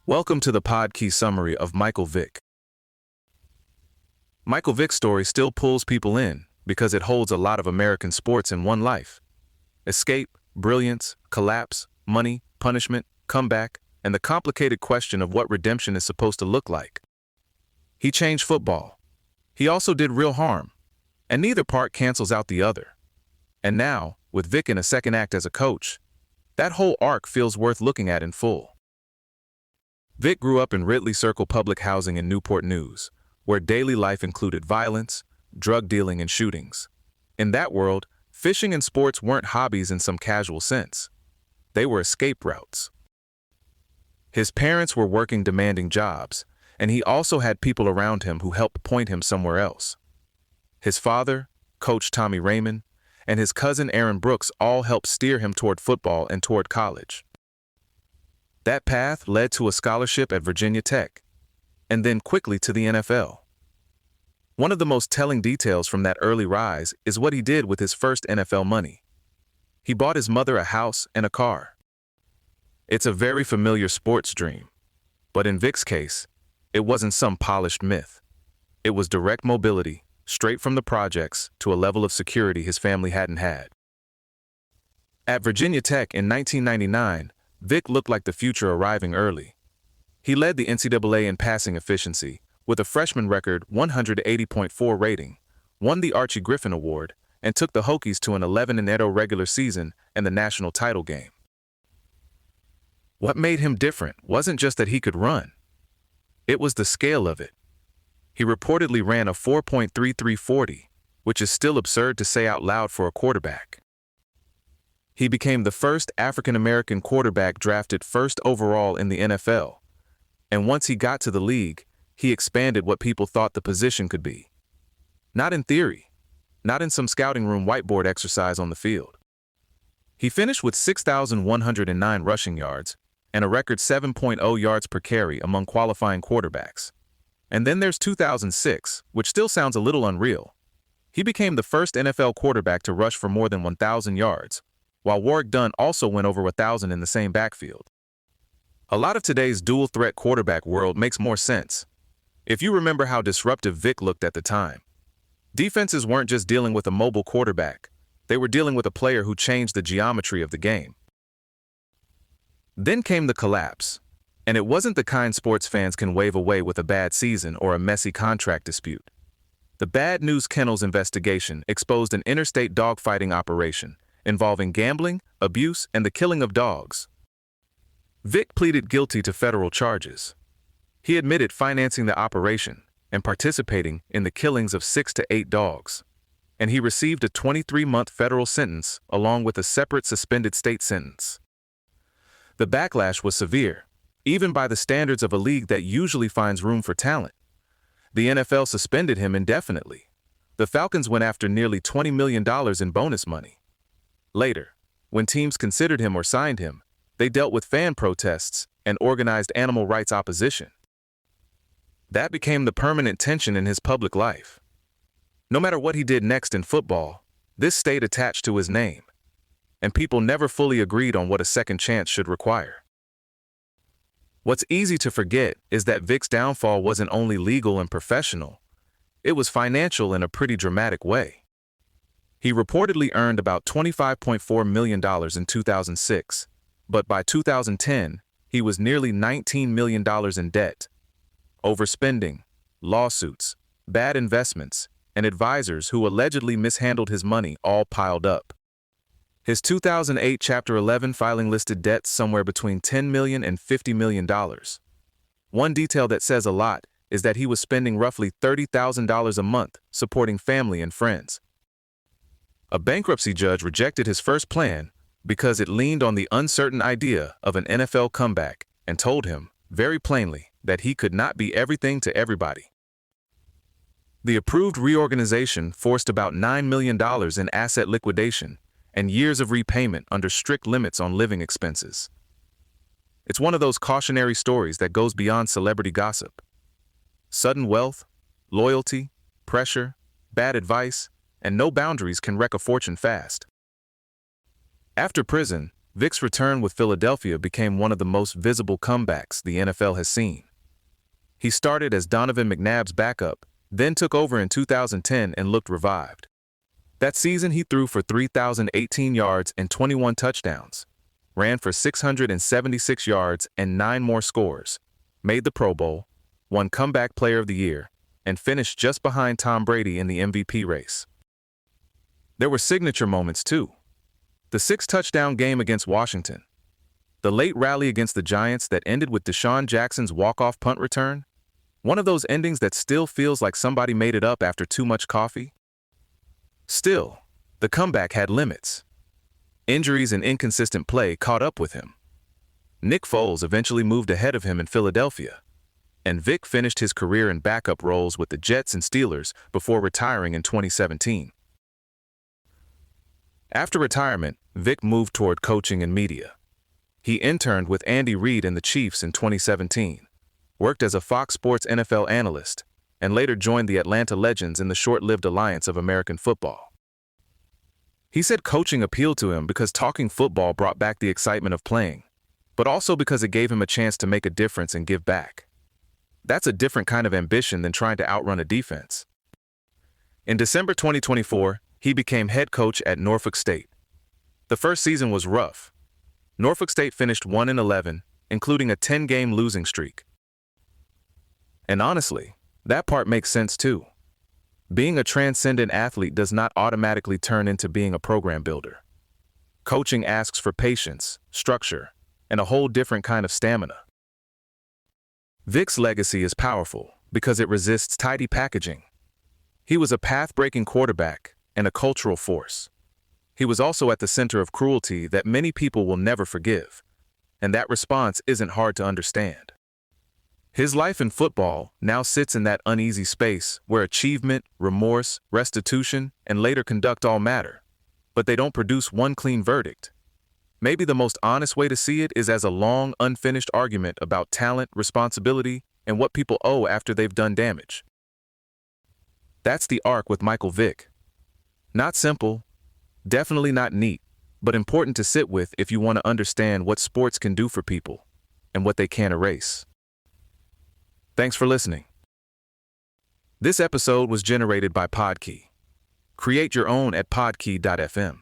Welcome to the Pod-Key summary of Michael Vick. Michael Vick's story still pulls people in because it holds a lot of American sports in one life. Escape, brilliance, collapse, money, punishment, comeback, and the complicated question of what redemption is supposed to look like. He changed football. He also did real harm, and neither part cancels out the other. And now, with Vick in a second act as a coach, that whole arc feels worth looking at in full. Vick grew up in Ridley Circle public housing in Newport News, where daily life included violence, drug dealing, and shootings. In that world, fishing and sports weren't hobbies in some casual sense. They were escape routes. His parents were working demanding jobs, and he also had people around him who helped point him somewhere else. His father, Coach Tommy Raymond, and his cousin Aaron Brooks all helped steer him toward football and toward college. That path led to a scholarship at Virginia Tech, and then quickly to the NFL. One of the most telling details from that early rise is what he did with his first NFL money. He bought his mother a house and a car. It's a very familiar sports dream, but in Vick's case, it wasn't some polished myth. It was direct mobility, straight from the projects to a level of security his family hadn't had. At Virginia Tech in 1999, Vick looked like the future arriving early. He led the NCAA in passing efficiency, with a freshman record 180.4 rating, won the Archie Griffin Award, and took the Hokies to an 11-0 regular season and the national title game. What made him different wasn't just that he could run. It was the scale of it. He reportedly ran a 4.33 40, which is still absurd to say out loud for a quarterback. He became the first African-American quarterback drafted first overall in the NFL, and once he got to the league, he expanded what people thought the position could be. Not in theory, not in some scouting room whiteboard exercise on the field. He finished with 6,109 rushing yards and a record 7.0 yards per carry among qualifying quarterbacks. And then there's 2006, which still sounds a little unreal. He became the first NFL quarterback to rush for more than 1,000 yards, while Warrick Dunn also went over 1,000 in the same backfield. A lot of today's dual-threat quarterback world makes more sense, if you remember how disruptive Vick looked at the time. Defenses weren't just dealing with a mobile quarterback, they were dealing with a player who changed the geometry of the game. Then came the collapse, and it wasn't the kind sports fans can wave away with a bad season or a messy contract dispute. The Bad News Kennels investigation exposed an interstate dogfighting operation involving gambling, abuse, and the killing of dogs. Vick pleaded guilty to federal charges. He admitted financing the operation and participating in the killings of 6 to 8 dogs, and he received a 23-month federal sentence along with a separate suspended state sentence. The backlash was severe, even by the standards of a league that usually finds room for talent. The NFL suspended him indefinitely. The Falcons went after nearly $20 million in bonus money. Later, when teams considered him or signed him, they dealt with fan protests and organized animal rights opposition. That became the permanent tension in his public life. No matter what he did next in football, this stayed attached to his name, and people never fully agreed on what a second chance should require. What's easy to forget is that Vick's downfall wasn't only legal and professional, it was financial in a pretty dramatic way. He reportedly earned about $25.4 million in 2006, but by 2010, he was nearly $19 million in debt. Overspending, lawsuits, bad investments, and advisors who allegedly mishandled his money all piled up. His 2008 Chapter 11 filing listed debts somewhere between $10 million and $50 million. One detail that says a lot is that he was spending roughly $30,000 a month supporting family and friends. A bankruptcy judge rejected his first plan because it leaned on the uncertain idea of an NFL comeback and told him, very plainly, that he could not be everything to everybody. The approved reorganization forced about $9 million in asset liquidation and years of repayment under strict limits on living expenses. It's one of those cautionary stories that goes beyond celebrity gossip. Sudden wealth, loyalty, pressure, bad advice, and no boundaries can wreck a fortune fast. After prison, Vick's return with Philadelphia became one of the most visible comebacks the NFL has seen. He started as Donovan McNabb's backup, then took over in 2010 and looked revived. That season, he threw for 3,018 yards and 21 touchdowns, ran for 676 yards and 9 more scores, made the Pro Bowl, won Comeback Player of the Year, and finished just behind Tom Brady in the MVP race. There were signature moments, too. The 6-touchdown game against Washington, the late rally against the Giants that ended with Deshaun Jackson's walk-off punt return, one of those endings that still feels like somebody made it up after too much coffee. Still, the comeback had limits. Injuries and inconsistent play caught up with him. Nick Foles eventually moved ahead of him in Philadelphia, and Vick finished his career in backup roles with the Jets and Steelers before retiring in 2017. After retirement, Vick moved toward coaching and media. He interned with Andy Reid and the Chiefs in 2017, worked as a Fox Sports NFL analyst, and later joined the Atlanta Legends in the short-lived Alliance of American Football. He said coaching appealed to him because talking football brought back the excitement of playing, but also because it gave him a chance to make a difference and give back. That's a different kind of ambition than trying to outrun a defense. In December 2024, he became head coach at Norfolk State. The first season was rough. Norfolk State finished 1-11, including a 10-game losing streak. And honestly, that part makes sense too. Being a transcendent athlete does not automatically turn into being a program builder. Coaching asks for patience, structure, and a whole different kind of stamina. Vick's legacy is powerful because it resists tidy packaging. He was a path-breaking quarterback and a cultural force. He was also at the center of cruelty that many people will never forgive, and that response isn't hard to understand. His life in football now sits in that uneasy space where achievement, remorse, restitution, and later conduct all matter, but they don't produce one clean verdict. Maybe the most honest way to see it is as a long, unfinished argument about talent, responsibility, and what people owe after they've done damage. That's the arc with Michael Vick. Not simple, definitely not neat, but important to sit with if you want to understand what sports can do for people and what they can't erase. Thanks for listening. This episode was generated by Podkey. Create your own at podkey.fm.